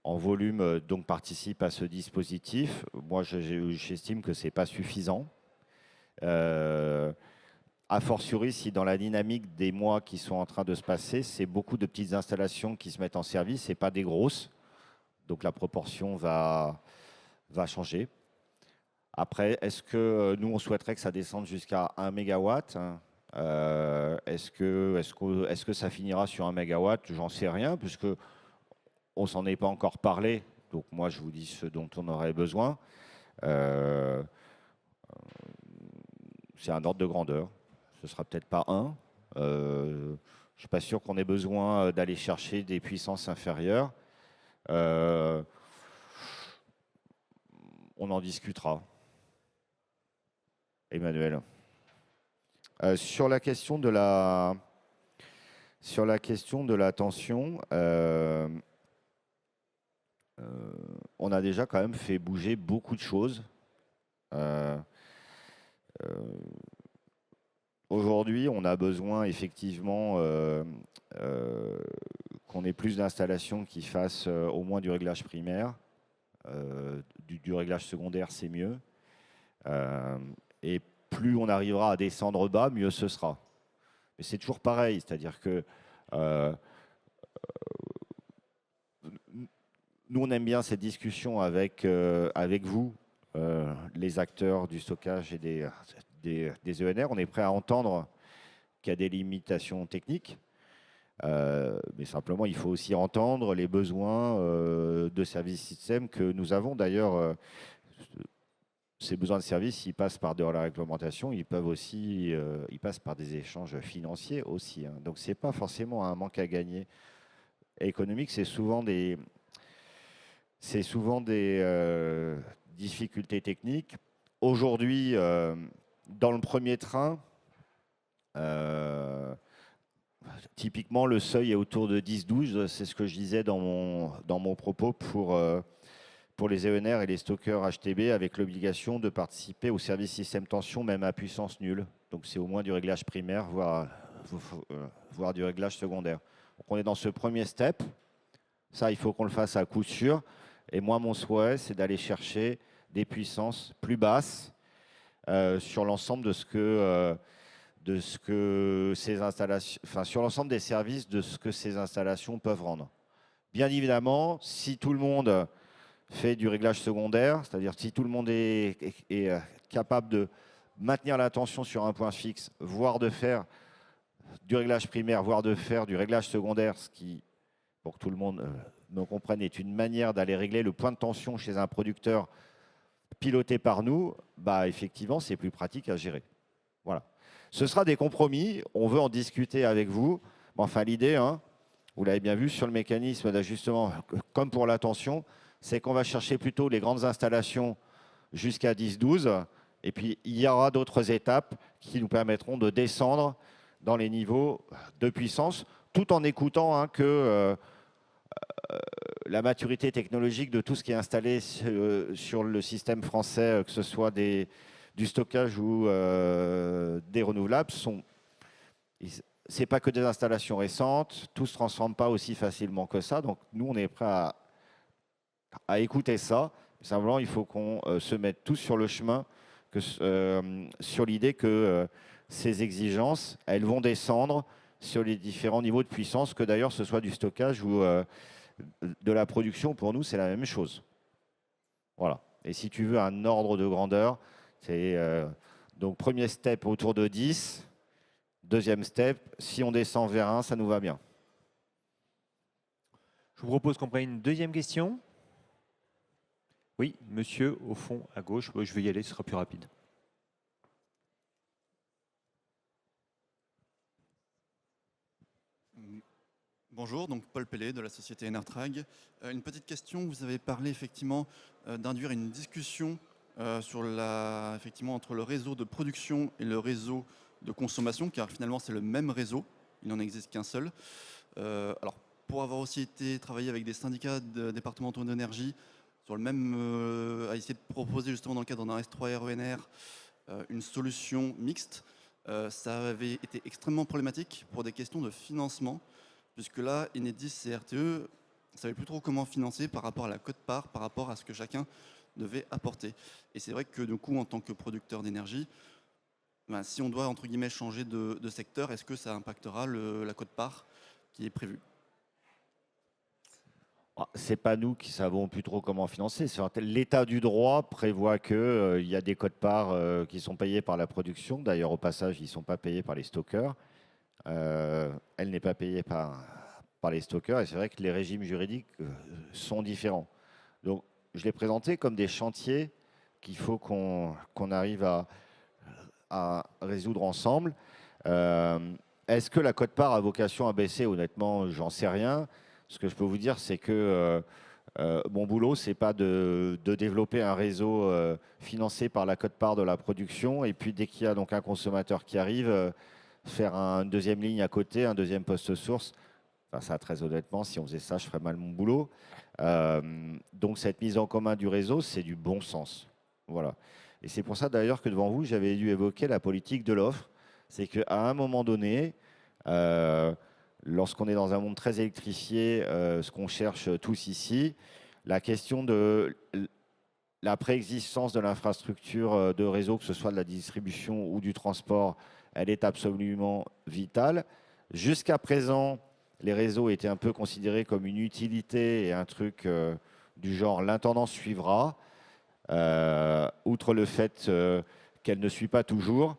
en volume donc participe à ce dispositif. Moi, j'estime que ce n'est pas suffisant. A fortiori, si dans la dynamique des mois qui sont en train de se passer, c'est beaucoup de petites installations qui se mettent en service et pas des grosses. Donc la proportion va changer. Après, est-ce que nous, on souhaiterait que ça descende jusqu'à 1 MW? Est-ce que ça finira sur 1 MW? J'en sais rien, puisque on s'en est pas encore parlé. Donc moi, je vous dis ce dont on aurait besoin. C'est un ordre de grandeur. Ce sera peut-être pas 1. Je ne suis pas sûr qu'on ait besoin d'aller chercher des puissances inférieures. On en discutera. Emmanuel. Sur la question de la tension, on a déjà quand même fait bouger beaucoup de choses. Aujourd'hui, on a besoin effectivement qu'on ait plus d'installations qui fassent au moins du réglage primaire. Du réglage secondaire, c'est mieux. Et plus on arrivera à descendre bas, mieux ce sera. Mais c'est toujours pareil, c'est-à-dire que nous, on aime bien cette discussion avec vous, les acteurs du stockage et des ENR. On est prêt à entendre qu'il y a des limitations techniques, mais simplement, il faut aussi entendre les besoins de services système que nous avons. D'ailleurs, ces besoins de services, ils passent par de la réglementation, ils passent par des échanges financiers aussi. Hein. Donc, ce n'est pas forcément un manque à gagner économique, c'est souvent des difficultés techniques. aujourd'hui, dans le premier train, typiquement, le seuil est autour de 10-12. C'est ce que je disais dans mon propos pour les ENR et les stockeurs HTB, avec l'obligation de participer au service système tension, même à puissance nulle. Donc c'est au moins du réglage primaire, voire du réglage secondaire. Donc on est dans ce premier step. Ça, il faut qu'on le fasse à coup sûr. Et moi, mon souhait, c'est d'aller chercher des puissances plus basses sur l'ensemble de ce que ces installations, enfin sur l'ensemble des services de ce que ces installations peuvent rendre. Bien évidemment, si tout le monde fait du réglage secondaire, c'est-à-dire si tout le monde est capable de maintenir la tension sur un point fixe, voire de faire du réglage primaire, voire de faire du réglage secondaire, ce qui, pour que tout le monde me comprenne, est une manière d'aller régler le point de tension chez un producteur piloté par nous, bah effectivement, c'est plus pratique à gérer. Voilà. Ce sera des compromis, on veut en discuter avec vous. Enfin, l'idée, hein, vous l'avez bien vu, sur le mécanisme d'ajustement, comme pour la tension, c'est qu'on va chercher plutôt les grandes installations jusqu'à 10-12, et puis il y aura d'autres étapes qui nous permettront de descendre dans les niveaux de puissance, tout en écoutant hein, que la maturité technologique de tout ce qui est installé sur le système français, que ce soit du stockage ou des renouvelables, c'est pas que des installations récentes, tout ne se transforme pas aussi facilement que ça. Donc nous, on est prêt à écouter ça. Simplement, il faut qu'on se mette tous sur le chemin, sur l'idée que ces exigences, elles vont descendre sur les différents niveaux de puissance, que d'ailleurs ce soit du stockage ou de la production, pour nous, c'est la même chose. Voilà. Et si tu veux un ordre de grandeur, c'est donc premier step autour de 10, deuxième step, si on descend vers 1, ça nous va bien. Je vous propose qu'on prenne une deuxième question. Oui, monsieur, au fond, à gauche. Je vais y aller, ce sera plus rapide. Bonjour, donc Paul Pellet de la société Enertrag. Une petite question, vous avez parlé effectivement d'induire une discussion effectivement, entre le réseau de production et le réseau de consommation, car finalement c'est le même réseau, il n'en existe qu'un seul. Alors, pour avoir aussi été travaillé avec des syndicats départementaux d'énergie, sur le même, à essayer de proposer justement dans le cadre d'un S3 RENR une solution mixte, ça avait été extrêmement problématique pour des questions de financement, puisque là, Enedis et RTE ne savaient plus trop comment financer par rapport à la quote-part, par rapport à ce que chacun devait apporter. Et c'est vrai que du coup, en tant que producteur d'énergie, ben, si on doit, entre guillemets, changer de secteur, est-ce que ça impactera la quote-part qui est prévue ? C'est pas nous qui savons plus trop comment financer. L'état du droit prévoit qu'il y a des quotes-parts qui sont payées par la production. D'ailleurs, au passage, ils ne sont pas payés par les stockeurs. Elle n'est pas payée par les stockeurs. Et c'est vrai que les régimes juridiques sont différents. Donc, je l'ai présenté comme des chantiers qu'il faut qu'on arrive à résoudre ensemble. Est-ce que la quote-part a vocation à baisser? Honnêtement, j'en sais rien. Ce que je peux vous dire, c'est que mon boulot, ce n'est pas de développer un réseau financé par la quote-part de la production. Et puis, dès qu'il y a donc un consommateur qui arrive, faire une deuxième ligne à côté, un deuxième poste source. Enfin, ça, très honnêtement, si on faisait ça, je ferais mal mon boulot. Donc, cette mise en commun du réseau, c'est du bon sens. Voilà. Et c'est pour ça, d'ailleurs, que devant vous, j'avais dû évoquer la politique de l'offre. C'est qu'à un moment donné, lorsqu'on est dans un monde très électrifié, ce qu'on cherche tous ici, la question de la préexistence de l'infrastructure de réseau, que ce soit de la distribution ou du transport, elle est absolument vitale. Jusqu'à présent, les réseaux étaient un peu considérés comme une utilité et un truc du genre l'intendance suivra, outre le fait qu'elle ne suit pas toujours.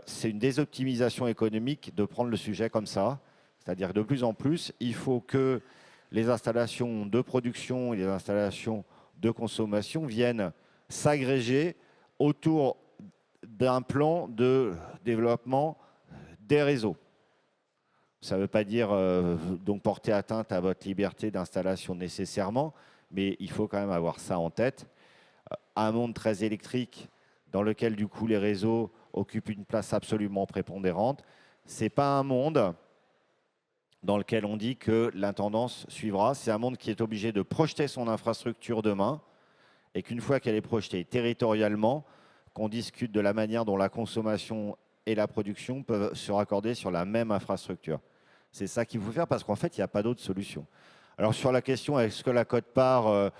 C'est une désoptimisation économique de prendre le sujet comme ça. C'est-à-dire que de plus en plus, il faut que les installations de production et les installations de consommation viennent s'agréger autour d'un plan de développement des réseaux. Ça ne veut pas dire donc porter atteinte à votre liberté d'installation nécessairement, mais il faut quand même avoir ça en tête. Un monde très électrique, dans lequel du coup les réseaux occupent une place absolument prépondérante. Ce n'est pas un monde dans lequel on dit que la tendance suivra. C'est un monde qui est obligé de projeter son infrastructure demain et qu'une fois qu'elle est projetée territorialement, qu'on discute de la manière dont la consommation et la production peuvent se raccorder sur la même infrastructure. C'est ça qu'il faut faire parce qu'en fait, il n'y a pas d'autre solution. Alors sur la question, est-ce que la quote-part,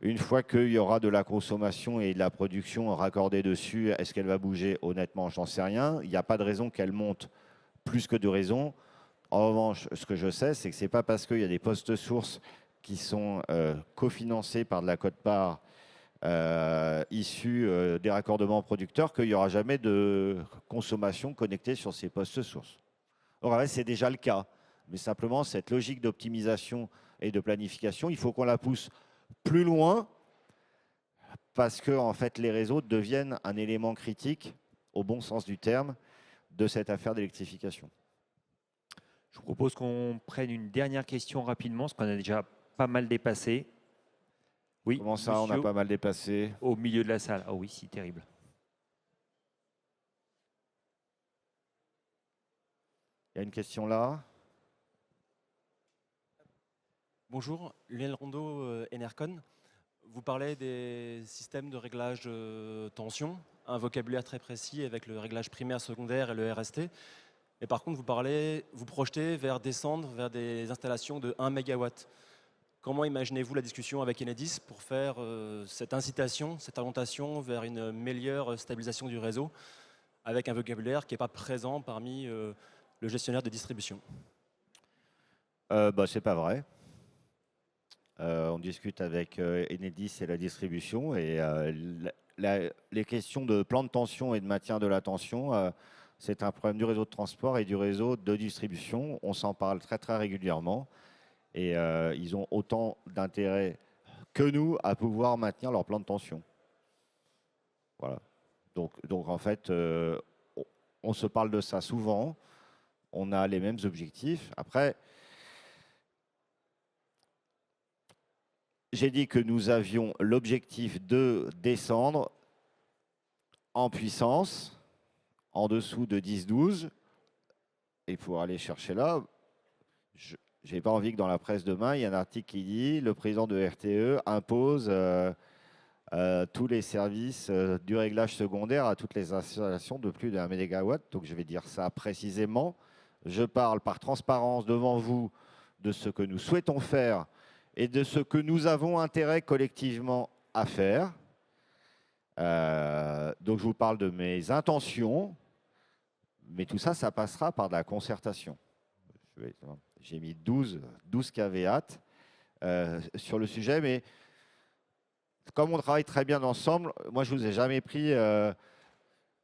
une fois qu'il y aura de la consommation et de la production raccordée dessus, est-ce qu'elle va bouger? Honnêtement, j'en sais rien. Il n'y a pas de raison qu'elle monte plus que de raison. En revanche, ce que je sais, c'est que ce n'est pas parce qu'il y a des postes sources qui sont cofinancés par de la quote-part issus des raccordements producteurs qu'il n'y aura jamais de consommation connectée sur ces postes sources. Or, c'est déjà le cas. Mais simplement, cette logique d'optimisation et de planification, il faut qu'on la pousse plus loin parce que en fait, les réseaux deviennent un élément critique, au bon sens du terme, de cette affaire d'électrification. Je vous propose qu'on prenne une dernière question rapidement, parce qu'on a déjà pas mal dépassé. Oui, Comment ça, on a monsieur, pas mal dépassé? au milieu de la salle. Ah oui, c'est terrible. Il y a une question là. Bonjour, Lionel Rondeau, Enercon. Vous parlez des systèmes de réglage de tension, un vocabulaire très précis avec le réglage primaire, secondaire et le RST. Mais par contre, vous projetez vers descendre vers des installations de 1 MW. Comment imaginez-vous la discussion avec Enedis pour faire cette incitation, cette orientation vers une meilleure stabilisation du réseau avec un vocabulaire qui n'est pas présent parmi le gestionnaire de distribution? C'est pas vrai. On discute avec Enedis et la distribution et les questions de plan de tension et de maintien de la tension, c'est un problème du réseau de transport et du réseau de distribution. On s'en parle très très régulièrement et ils ont autant d'intérêt que nous à pouvoir maintenir leur plan de tension. Voilà. Donc en fait, on se parle de ça souvent. On a les mêmes objectifs. Après, j'ai dit que nous avions l'objectif de descendre en puissance en dessous de 10-12. Et pour aller chercher là, je n'ai pas envie que dans la presse demain, il y ait un article qui dit le président de RTE impose tous les services du réglage secondaire à toutes les installations de plus d'1 mégawatt. Donc je vais dire ça précisément. Je parle par transparence devant vous de ce que nous souhaitons faire et de ce que nous avons intérêt collectivement à faire. Donc je vous parle de mes intentions, mais tout ça, ça passera par de la concertation. J'ai mis 12 caveats sur le sujet, mais comme on travaille très bien ensemble, moi je vous ai jamais pris...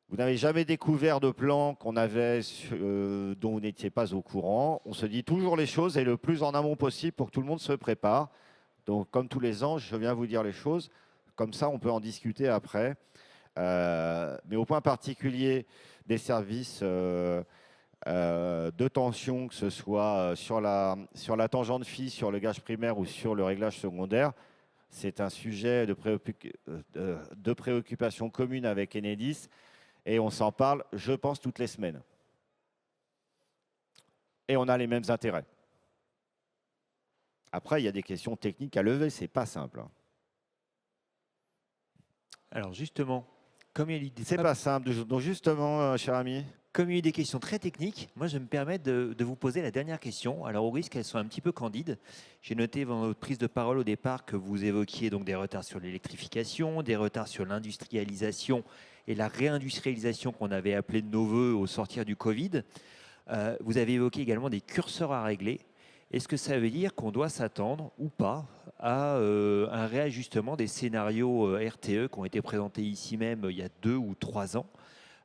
vous n'avez jamais découvert de plan qu'on avait dont vous n'étiez pas au courant. On se dit toujours les choses et le plus en amont possible pour que tout le monde se prépare. Donc, comme tous les ans, je viens vous dire les choses. Comme ça, on peut en discuter après. Mais au point particulier des services de tension, que ce soit sur la tangente phi, sur le gage primaire ou sur le réglage secondaire, c'est un sujet de préoccupation commune avec Enedis. Et on s'en parle, je pense, toutes les semaines. Et on a les mêmes intérêts. Après, il y a des questions techniques à lever, c'est pas simple. Alors justement, comme il y a C'est pas simple. Donc justement, cher ami. Comme il y a eu des questions très techniques, moi je me permets de vous poser la dernière question. Alors au risque qu'elles soient un petit peu candides, j'ai noté dans votre prise de parole au départ que vous évoquiez donc des retards sur l'électrification, des retards sur l'industrialisation et la réindustrialisation qu'on avait appelé de nos voeux au sortir du Covid. Vous avez évoqué également des curseurs à régler. Est-ce que ça veut dire qu'on doit s'attendre ou pas à un réajustement des scénarios RTE qui ont été présentés ici même il y a 2 ou 3 ans?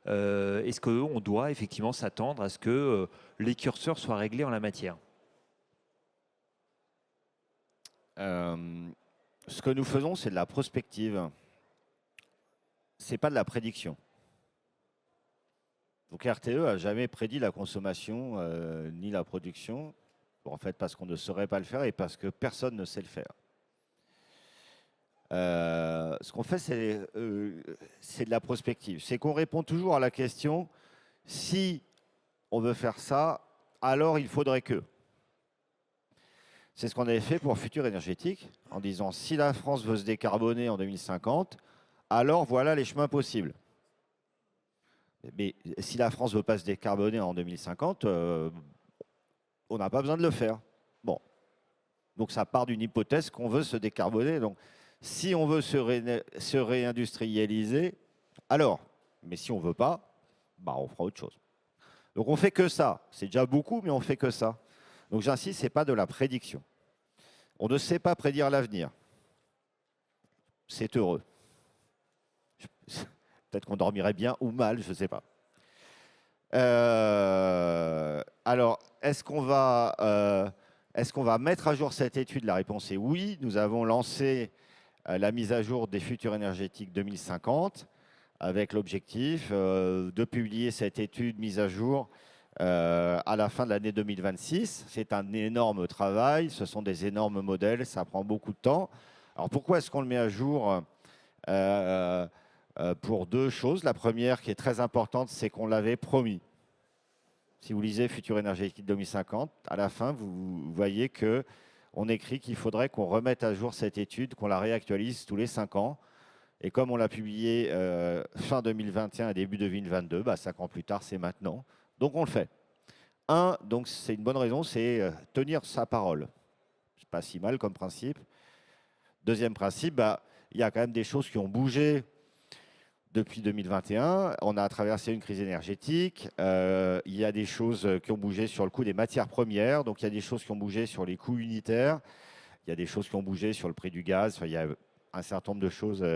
Est-ce qu'on doit effectivement s'attendre à ce que les curseurs soient réglés en la matière? Ce que nous faisons, c'est de la prospective. Ce n'est pas de la prédiction. Donc RTE n'a jamais prédit la consommation ni la production, en fait parce qu'on ne saurait pas le faire et parce que personne ne sait le faire. Ce qu'on fait, c'est de la prospective. C'est qu'on répond toujours à la question, si on veut faire ça, alors il faudrait que. C'est ce qu'on avait fait pour Futur Énergétique, en disant, si la France veut se décarboner en 2050, alors voilà les chemins possibles. Mais si la France ne veut pas se décarboner en 2050, on n'a pas besoin de le faire. Bon. Donc ça part d'une hypothèse qu'on veut se décarboner. Donc si on veut se réindustrialiser, alors. Mais si on ne veut pas, bah, on fera autre chose. Donc on fait que ça. C'est déjà beaucoup, mais on fait que ça. Donc j'insiste, ce n'est pas de la prédiction. On ne sait pas prédire l'avenir. C'est heureux. Peut-être qu'on dormirait bien ou mal, je ne sais pas. Alors, est-ce qu'on va mettre à jour cette étude? La réponse est oui. Nous avons lancé la mise à jour des futurs énergétiques 2050 avec l'objectif de publier cette étude mise à jour à la fin de l'année 2026. C'est un énorme travail, ce sont des énormes modèles, ça prend beaucoup de temps. Alors pourquoi est-ce qu'on le met à jour? Pour deux choses. La première qui est très importante, c'est qu'on l'avait promis. Si vous lisez Futur Énergétique 2050, à la fin, vous voyez qu'on écrit qu'il faudrait qu'on remette à jour cette étude, qu'on la réactualise tous les 5 ans. Et comme on l'a publié fin 2021 et début 2022, 5 ans plus tard, c'est maintenant. Donc on le fait. Donc c'est une bonne raison, c'est tenir sa parole. C'est pas si mal comme principe. Deuxième principe, il y a quand même des choses qui ont bougé depuis 2021. On a traversé une crise énergétique. Il y a des choses qui ont bougé sur le coût des matières premières. Donc il y a des choses qui ont bougé sur les coûts unitaires. Il y a des choses qui ont bougé sur le prix du gaz. Enfin, il y a un certain nombre de choses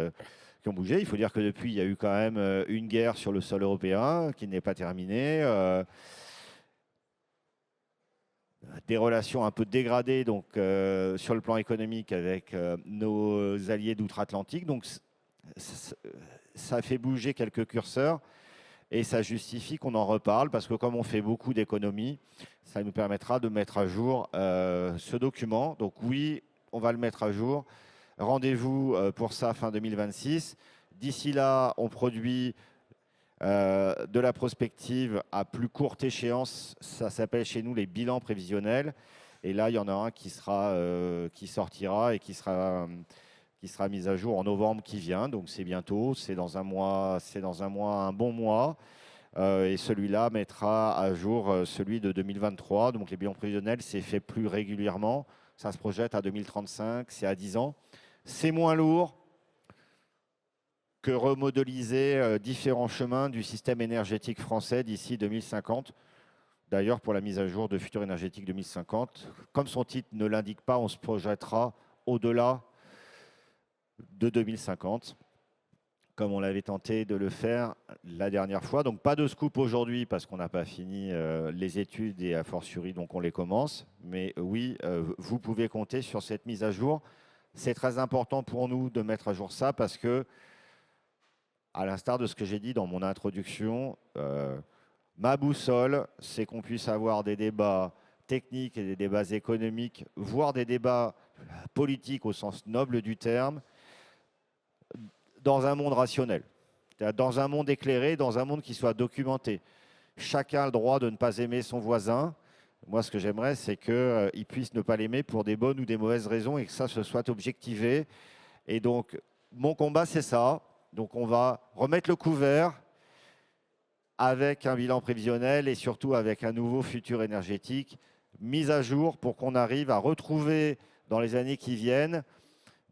qui ont bougé. Il faut dire que depuis, il y a eu quand même une guerre sur le sol européen qui n'est pas terminée. Des relations un peu dégradées donc, sur le plan économique avec nos alliés d'outre-Atlantique. Donc, ça fait bouger quelques curseurs et ça justifie qu'on en reparle parce que comme on fait beaucoup d'économies, ça nous permettra de mettre à jour ce document. Donc oui, on va le mettre à jour. Rendez-vous pour ça fin 2026. D'ici là, on produit de la prospective à plus courte échéance. Ça s'appelle chez nous les bilans prévisionnels. Et là, il y en a un qui sortira et qui sera mis à jour en novembre qui vient. Donc c'est bientôt, c'est dans un mois, un bon mois. Et celui-là mettra à jour celui de 2023. Donc les bilans prévisionnels, c'est fait plus régulièrement. Ça se projette à 2035, c'est à 10 ans. C'est moins lourd que remodéliser différents chemins du système énergétique français d'ici 2050. D'ailleurs, pour la mise à jour de Futur Énergétique 2050, comme son titre ne l'indique pas, on se projettera au-delà de 2050, comme on l'avait tenté de le faire la dernière fois. Donc pas de scoop aujourd'hui parce qu'on n'a pas fini les études et a fortiori, donc on les commence. Mais oui, vous pouvez compter sur cette mise à jour. C'est très important pour nous de mettre à jour ça parce que, à l'instar de ce que j'ai dit dans mon introduction, ma boussole, c'est qu'on puisse avoir des débats techniques et des débats économiques, voire des débats politiques au sens noble du terme, dans un monde rationnel, dans un monde éclairé, dans un monde qui soit documenté. Chacun a le droit de ne pas aimer son voisin. Moi, ce que j'aimerais, c'est qu'il puisse ne pas l'aimer pour des bonnes ou des mauvaises raisons et que ça se soit objectivé. Et donc, mon combat, c'est ça. Donc, on va remettre le couvert avec un bilan prévisionnel et surtout avec un nouveau futur énergétique mis à jour pour qu'on arrive à retrouver dans les années qui viennent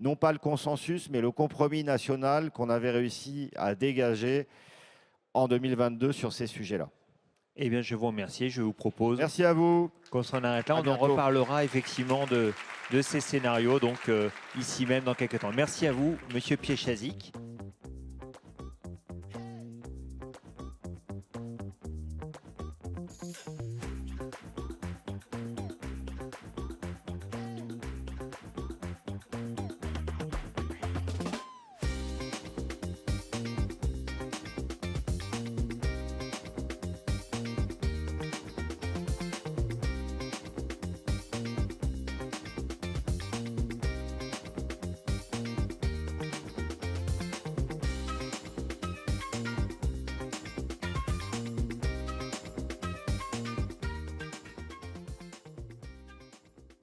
non pas le consensus, mais le compromis national qu'on avait réussi à dégager en 2022 sur ces sujets-là. Eh bien, je vous remercie. Je vous propose Merci à vous. qu'on s'en arrête là. À On en bientôt. reparlera effectivement de ces scénarios, donc ici même dans quelques temps. Merci à vous, Monsieur Piéchazic.